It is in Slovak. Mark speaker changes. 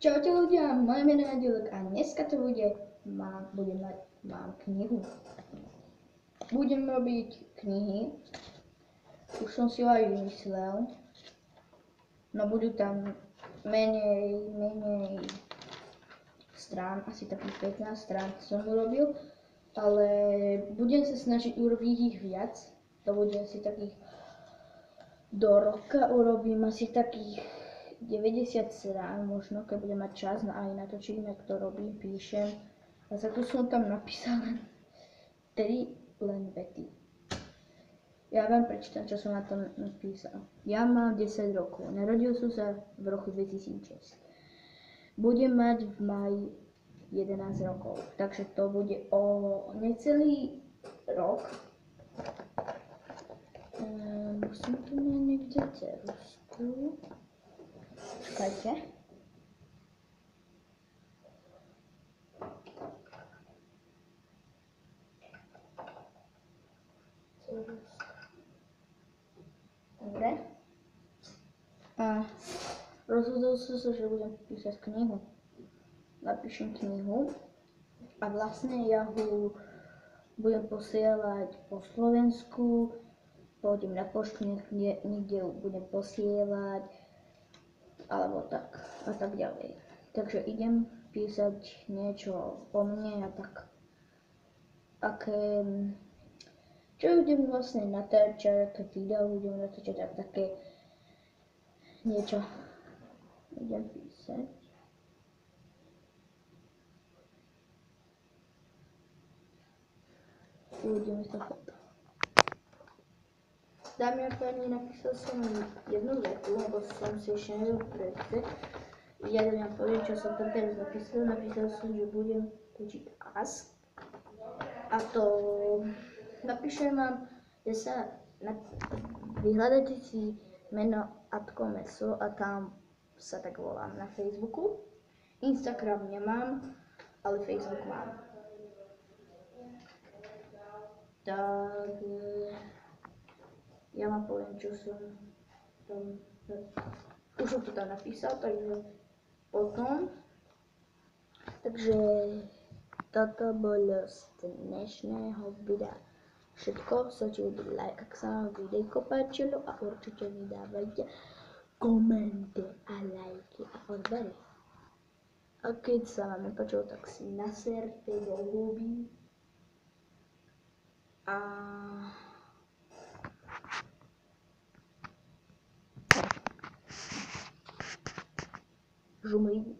Speaker 1: Čaute ľudia, moje meno je Dilek a dneska to mám knihu. Budem robiť knihy, už som si ho aj vymyslel, no budú tam menej strán, asi takých 15 strán som urobil, ale budem sa snažiť urobiť ich viac, to bude asi takých, do roka urobím asi takých 90 strán možno, keď budem mať čas na aj natočím, jak to robím, píšem. A za to som tam napísal len 3 vety. Ja vám prečítam, čo som na tom napísal. Ja mám 10 rokov, narodil som sa v roku 2006. Budem mať v máji 11 rokov, takže to bude o necelý rok. Musím tu mať niekde ceruzku. Čakajte. Dobre. A rozhodol som sa, že budem písať knihu. Napíšem knihu a vlastne ja ho budem posielať po Slovensku, pôjdem na poštu, niekde budem posielať, alebo tak a tak ďalej. Takže idem písať niečo o mne a tak, čo budem vlastne natáčať, aké video budem natáčať a také niečo idem písať. Uvidíme sa foto. Dámy a páni, napísal som jednu vetu, lebo som si ešte nerobil prečítať. Ja vám poviem, čo som tam teraz napísal. Napísal som, že budem učiť Ask. A to napíšem vám, že sa vyhľadajte si meno Atko Meso a tam sa tak volám na Facebooku. Instagram nemám, ale Facebook mám. Tak ja vám poviem, čo som tam, už som to tam napísal, takže potom. Takže toto bolo z dnešného videa všetko. Chcete urobiť like, ak sa vám videjko páčilo a určite mi dávajte komenty a lajky a odbery. A keď sa vám nepáčilo, tak si naserte do huby a žumri.